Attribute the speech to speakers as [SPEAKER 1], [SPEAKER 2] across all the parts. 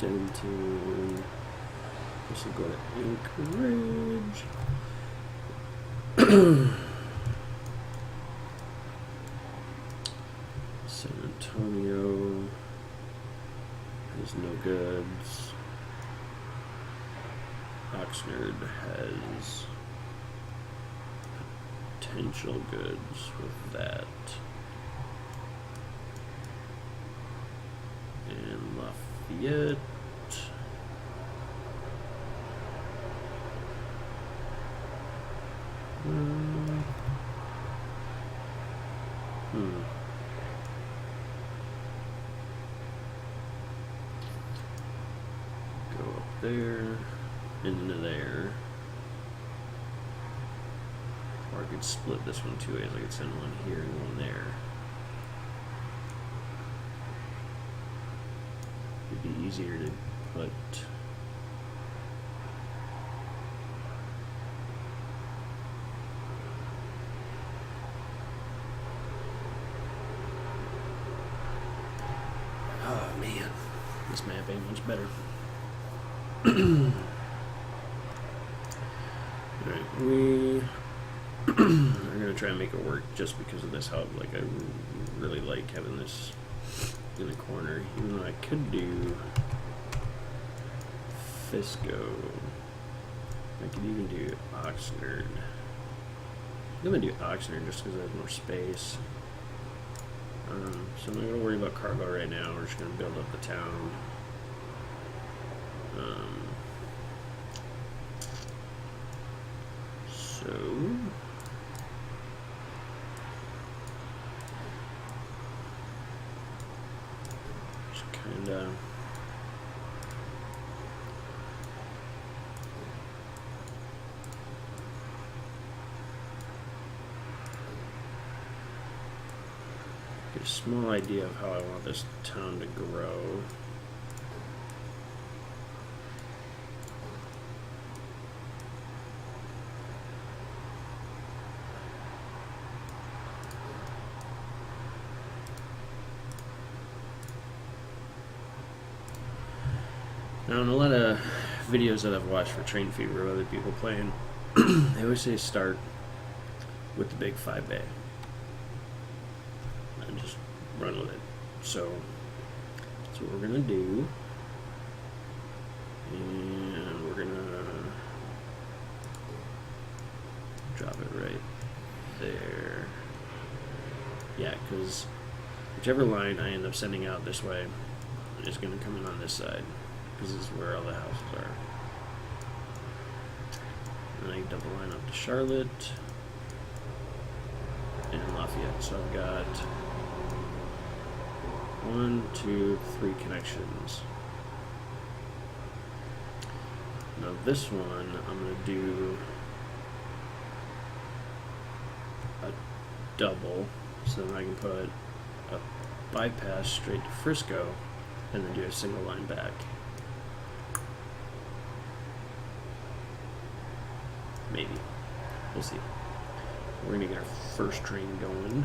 [SPEAKER 1] Denton. This will go to Anchorage. San Antonio has no goods. Oxnard has potential goods with that. And Lafayette. Go up there, into there. Or I could split this one two ways. I could send one here and one there. It'd be easier to put. Oh man, this map ain't much better. Alright, we are gonna try and make it work just because of this hub. Like, I really like having this in the corner, even though I could do Fisco. I could even do Oxnard. I'm gonna do Oxnard just because I have more space. So I'm not gonna worry about cargo right now. We're just gonna build up the town. So just kind of get a small idea of how I want this town to grow. Now, in a lot of videos that I've watched for Train Fever of other people playing, they always say start with the big 5 bay and just run with it. So that's what we're gonna do, and we're gonna drop it right there. Yeah, because whichever line I end up sending out this way is gonna come in on this side, because this is where all the houses are. And I double line up to Charlotte and Lafayette. So I've got 1, 2, 3 connections. Now this one I'm going to do a double, so then I can put a bypass straight to Frisco and then do a single line back. Maybe. We'll see. We're going to get our first train going.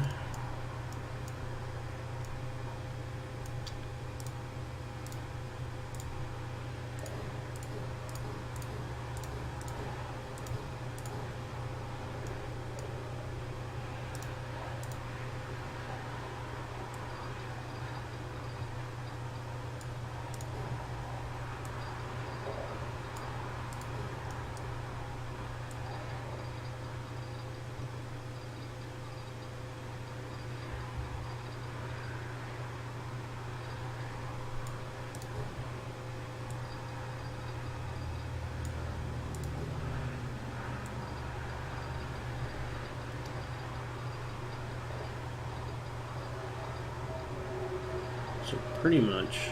[SPEAKER 1] So pretty much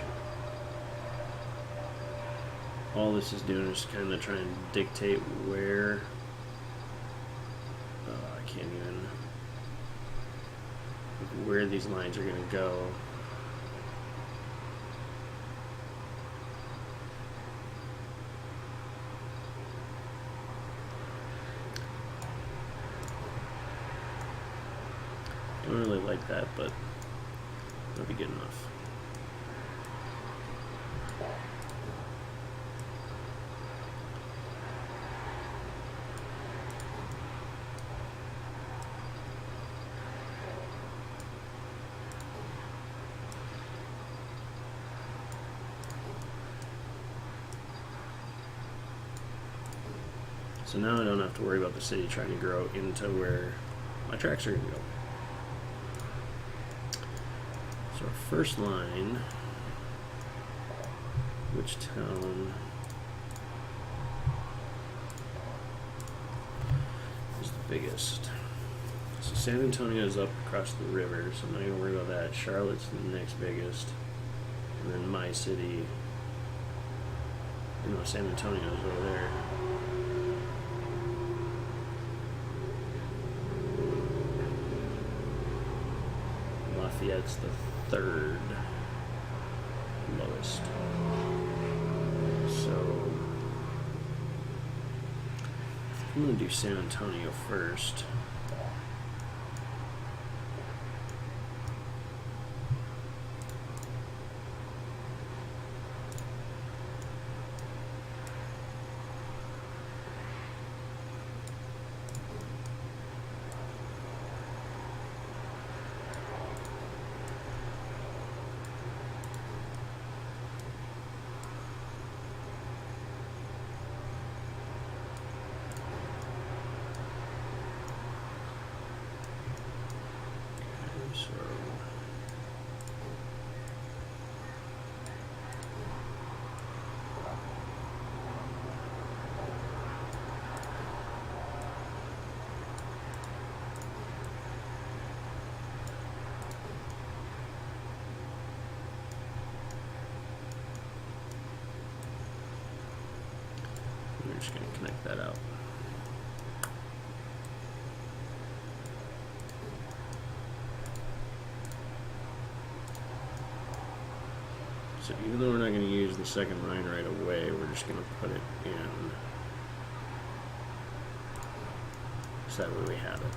[SPEAKER 1] all this is doing is kind of trying to dictate where I can't even, where these lines are going to go. Don't really like that, but that'll be good enough. So now I don't have to worry about the city trying to grow into where my tracks are going to go. So our first line, which town is the biggest? So San Antonio is up across the river, so I'm not going to worry about that. Charlotte's the next biggest. And then my city, you know, San Antonio is over there. Lafayette's the third lowest. So I'm going to do San Antonio first. We're just going to connect that out. So even though we're not going to use the second line right away, we're just going to put it in. So that way we have it.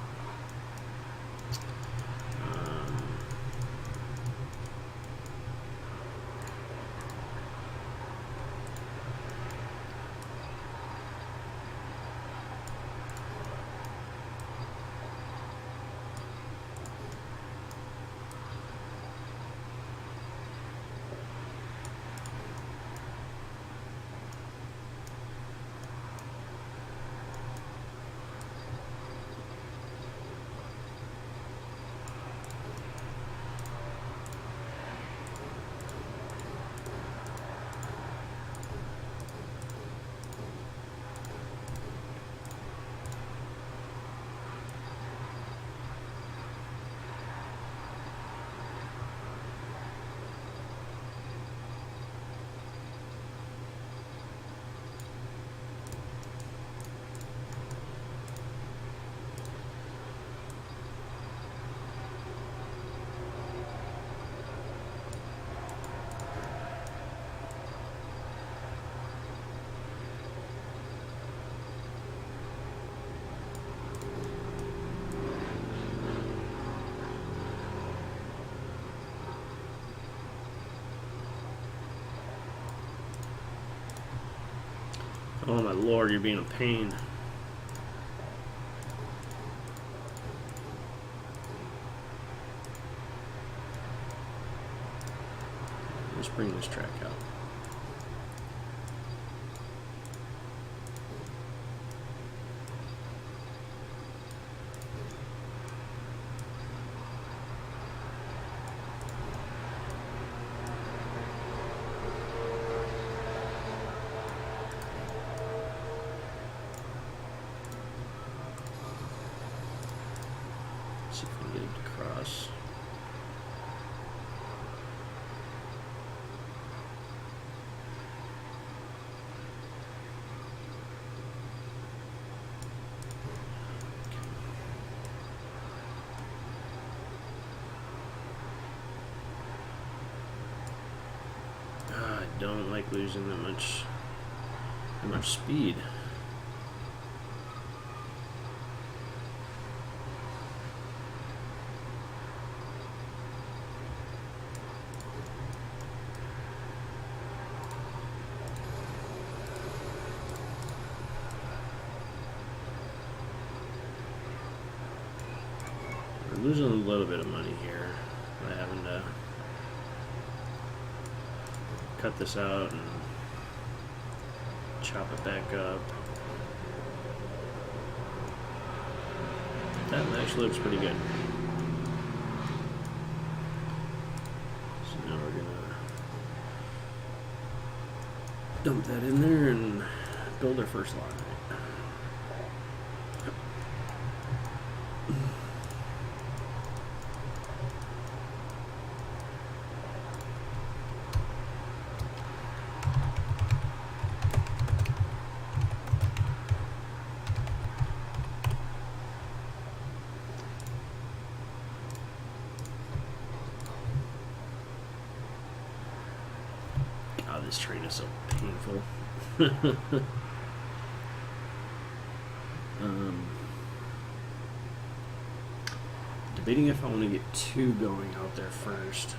[SPEAKER 1] Oh my lord, you're being a pain. Let's bring this track out. See if we can get it to cross. I don't like losing that much speed. We're losing a little bit of money here by having to cut this out and chop it back up. That actually looks pretty good. So now we're gonna dump that in there and build our first line. God, this train is so painful. Debating if I want to get two going out there first.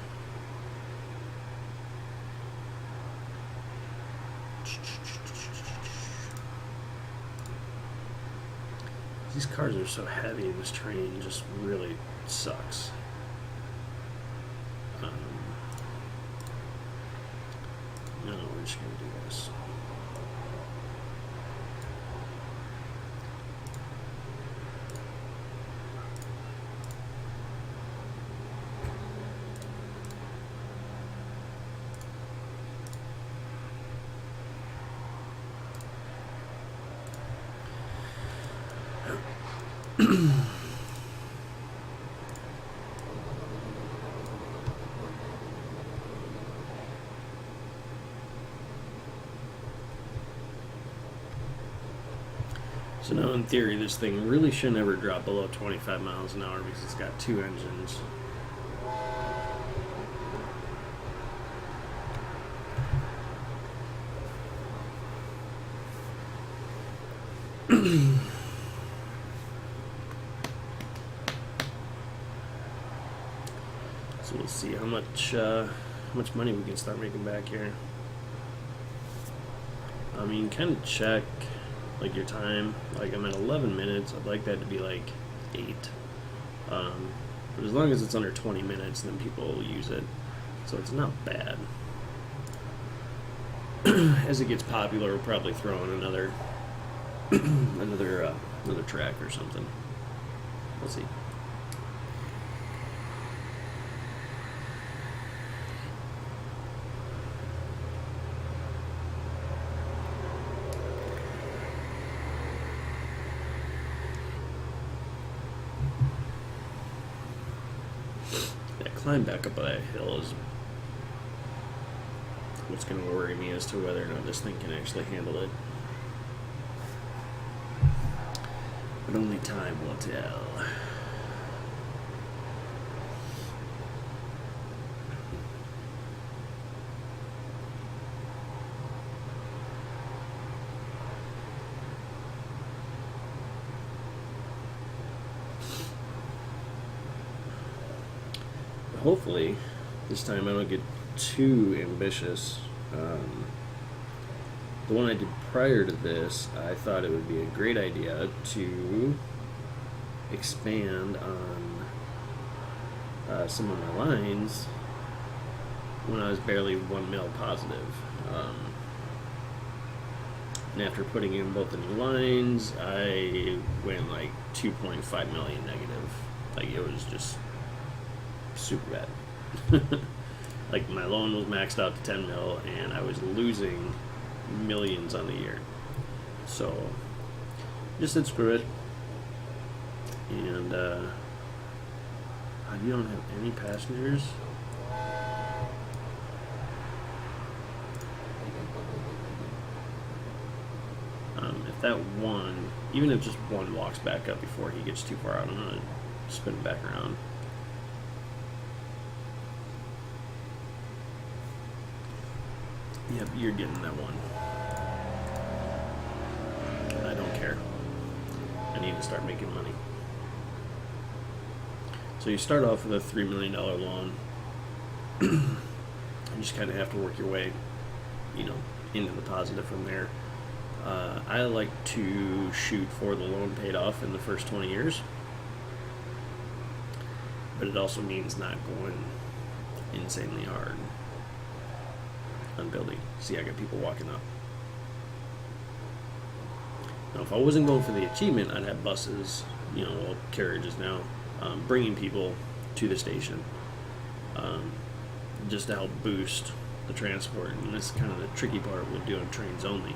[SPEAKER 1] These cars are so heavy, and this train just really sucks. No, we're just gonna do this. So now in theory this thing really shouldn't ever drop below 25 miles an hour because it's got two engines. So we'll see how much money we can start making back here. I mean, kind of check like your time. Like I'm at 11 minutes. I'd like that to be like 8. But as long as it's under 20 minutes, then people will use it. So it's not bad. As it gets popular, we'll probably throw in another another track or something. We'll see. Climb back up that hill is what's going to worry me as to whether or not this thing can actually handle it. But only time will tell. Hopefully, this time I don't get too ambitious. The one I did prior to this, I thought it would be a great idea to expand on some of my lines when I was barely 1 mil positive. And after putting in both the new lines, I went like 2.5 million negative. Like it was just super bad. Like my loan was maxed out to 10 mil and I was losing millions on the year. So just said screw it. And you don't have any passengers? If that one, even if just one walks back up before he gets too far out, I'm gonna spin it back around. Yep, you're getting that one. I don't care. I need to start making money. So you start off with a $3 million loan. You just kind of have to work your way, into the positive from there. I like to shoot for the loan paid off in the first 20 years. But it also means not going insanely hard on building. See, I got people walking up. Now, if I wasn't going for the achievement, I'd have buses carriages now, bringing people to the station, just to help boost the transport. And this is kind of the tricky part with doing trains only.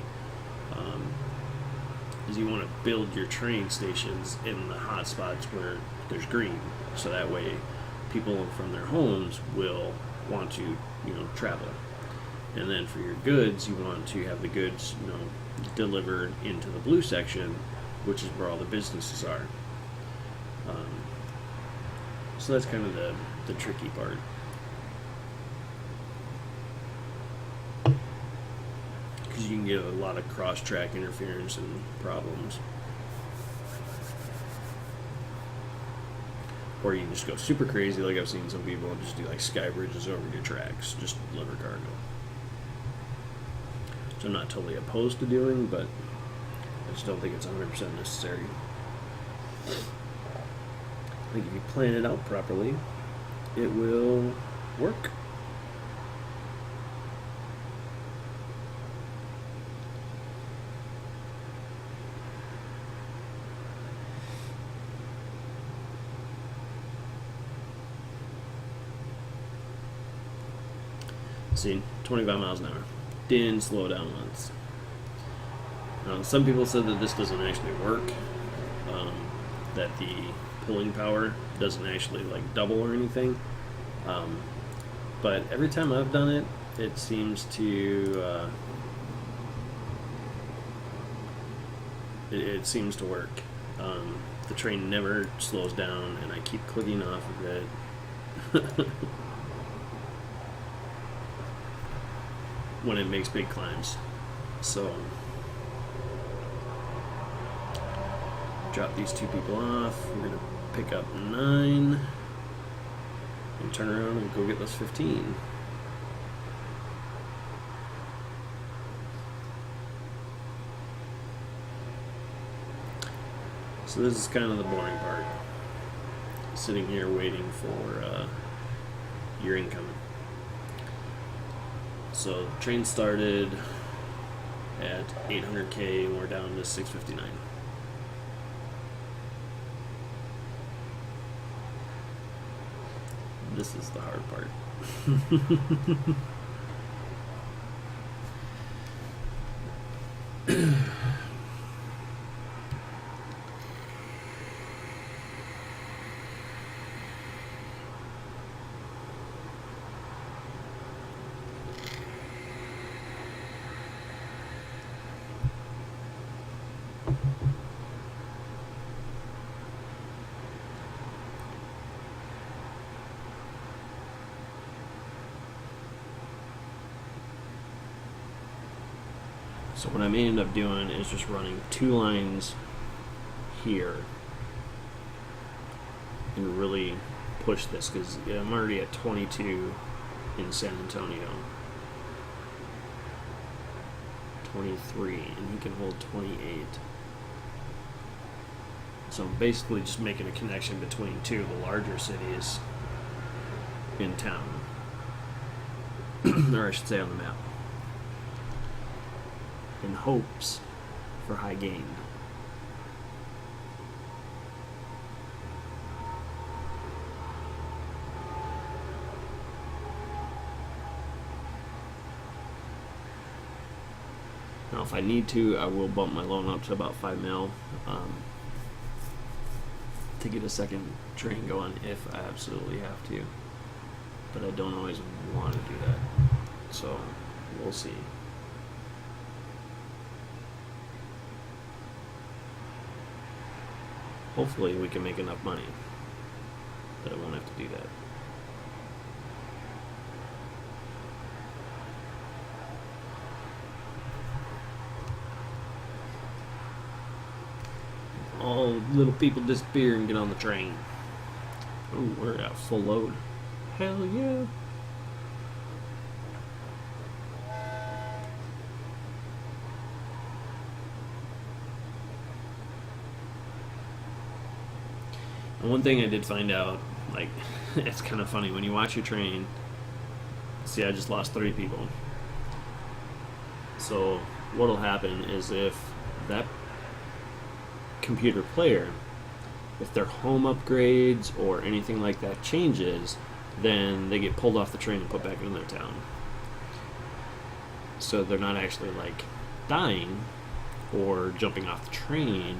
[SPEAKER 1] Is you want to build your train stations in the hot spots where there's green, so that way people from their homes will want to travel. And then for your goods, you want to have the goods delivered into the blue section, which is where all the businesses are. So that's kind of the tricky part. Because you can get a lot of cross-track interference and problems. Or you can just go super crazy, like I've seen some people just do like sky bridges over your tracks, just deliver cargo. Which I'm not totally opposed to doing, but I just don't think it's 100% necessary. I think if you plan it out properly, it will work. See, 25 miles an hour. Didn't slow down once. Some people said that this doesn't actually work, that the pulling power doesn't actually like double or anything. But every time I've done it, it seems to it seems to work. The train never slows down, and I keep clicking off of it when it makes big climbs. So drop these two people off. We're gonna pick up 9 and turn around and go get those 15. So this is kind of the boring part. Sitting here waiting for your income. So the train started at 800K and we're down to 659. This is the hard part. So what I may end up doing is just running 2 lines here and really push this, because I'm already at 22 in San Antonio, 23, and he can hold 28. So I'm basically just making a connection between 2 of the larger cities in town, or I should say on the map, in hopes for high gain. Now if I need to, I will bump my loan up to about 5 mil to get a second train going if I absolutely have to, but I don't always want to do that, so we'll see. Hopefully we can make enough money that I won't have to do that. All little people disappear and get on the train. Oh, we're at full load. Hell yeah. And one thing I did find out, like, it's kind of funny when you watch your train. See, I just lost 3 people. So what'll happen is if that computer player if their home upgrades or anything like that changes, then they get pulled off the train and put back in their town. So they're not actually like dying or jumping off the train.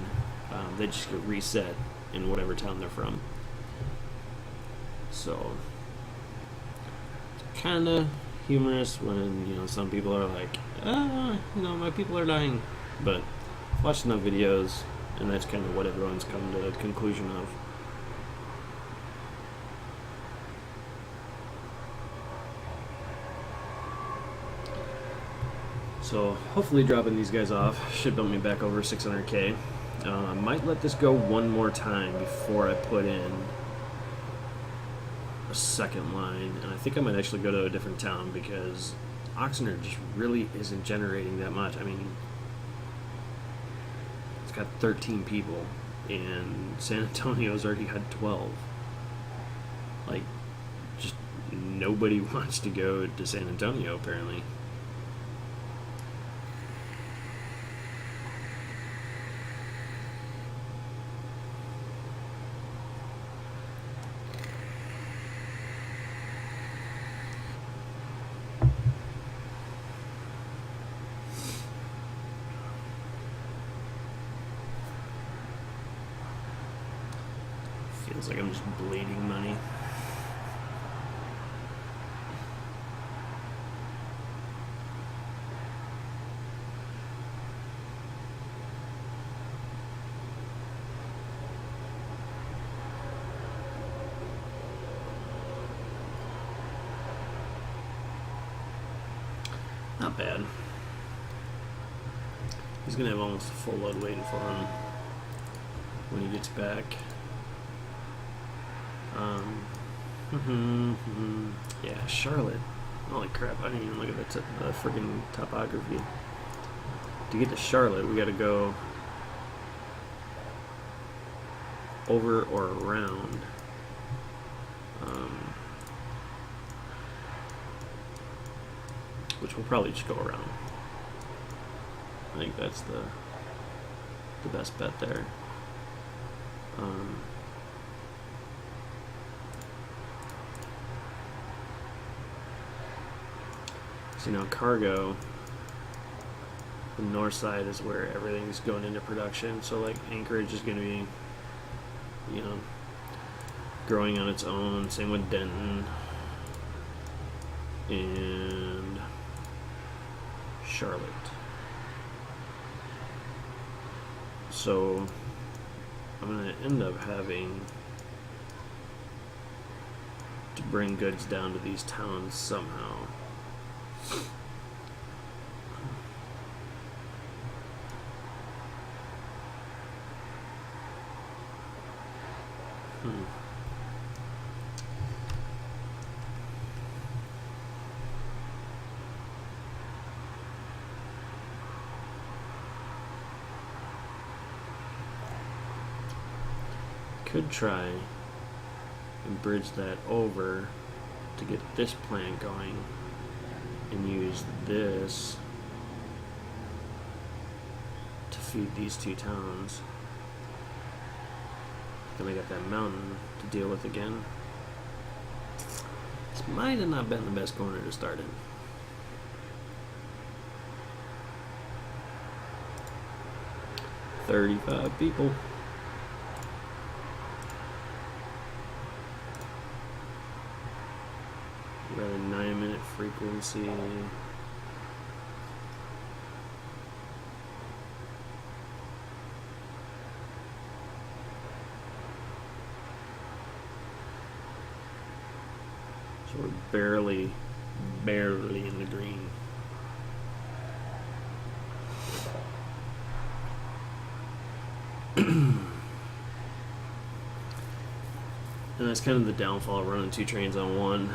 [SPEAKER 1] They just get reset in whatever town they're from. So it's kind of humorous when, you know, some people are like, you know, my people are dying. But watch enough videos, and that's kind of what everyone's come to the conclusion of. So hopefully dropping these guys off should bump me back over 600k. I might let this go one more time before I put in a second line, and I think I might actually go to a different town because Oxnard just really isn't generating that much. I mean, it's got 13 people, and San Antonio's already had 12. Like, just nobody wants to go to San Antonio, apparently. Feels like I'm just bleeding money. Not bad. He's gonna have almost a full load waiting for him when he gets back. Yeah, Charlotte. Holy crap, I didn't even look at the friggin' topography. To get to Charlotte, we gotta go over or around. Which we'll probably just go around. I think that's the best bet there. So now cargo, the north side is where everything's going into production. So like Anchorage is going to be, you know, growing on its own. Same with Denton and Charlotte. So I'm going to end up having to bring goods down to these towns somehow. Could try and bridge that over to get this plant going and use this to feed these two towns. Then I got that mountain to deal with again. This might have not been the best corner to start in. $35 people. We're at a 9-minute frequency. So we're barely in the green. And that's kind of the downfall of running two trains on one.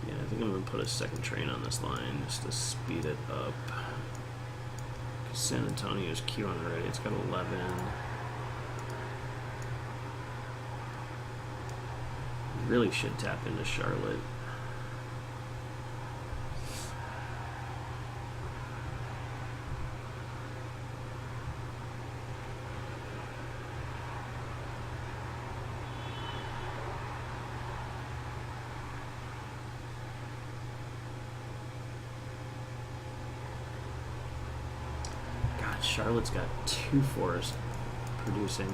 [SPEAKER 1] Yeah, I think I'm going to put a second train on this line just to speed it up. Because San Antonio's queuing already. It's got 11. Really should tap into Charlotte. Charlotte's got 2 forests producing.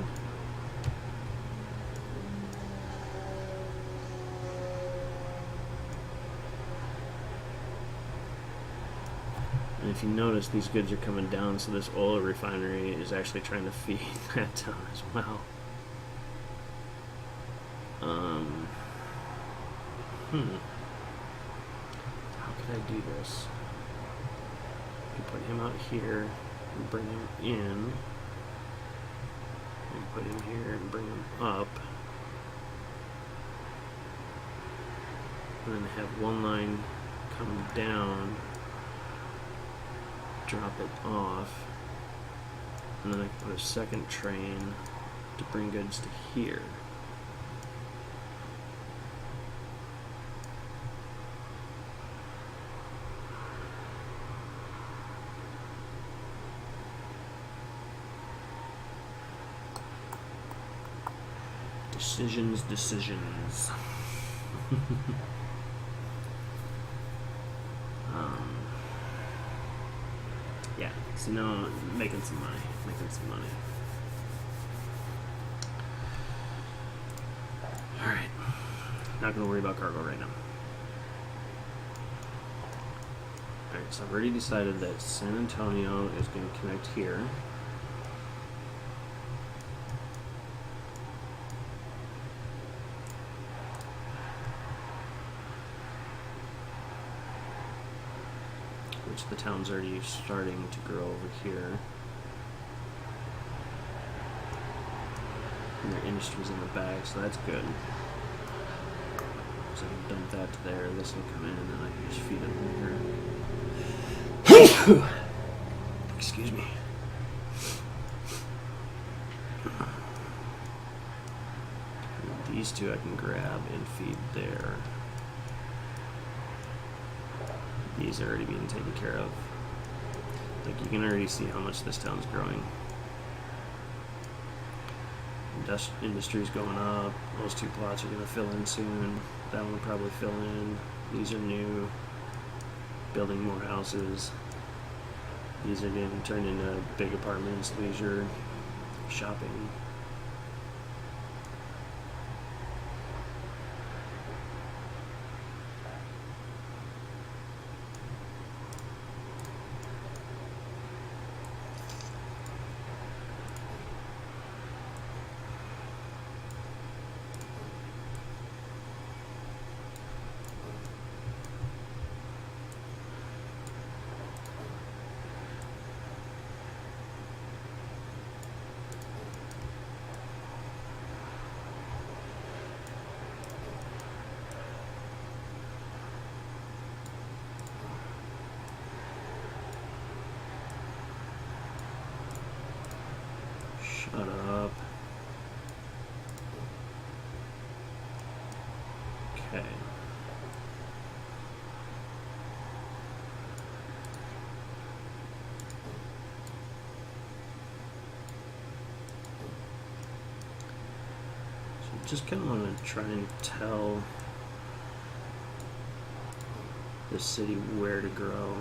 [SPEAKER 1] And if you notice, these goods are coming down, so this oil refinery is actually trying to feed that town as well. How could I do this? I could put him out here and bring him in. And put him here and bring him up. And then have one line come down, drop it off, and then I can put a second train to bring goods to here. Decisions. Yeah, so now making some money. Alright, not gonna worry about cargo right now. Alright, so I've already decided that San Antonio is going to connect here. Which the town's already starting to grow over here. And their industry's in the back, so that's good. So I can dump that to there, this will come in, and then I can just feed it in here. Excuse me. And these two I can grab and feed there. These are already being taken care of. Like, you can already see how much this town's growing. Industry's going up. Those 2 plots are going to fill in soon. That one will probably fill in. These are new. Building more houses. These are getting turned into big apartments, leisure, shopping. Shut up. Okay. So just kind of want to try and tell the city where to grow.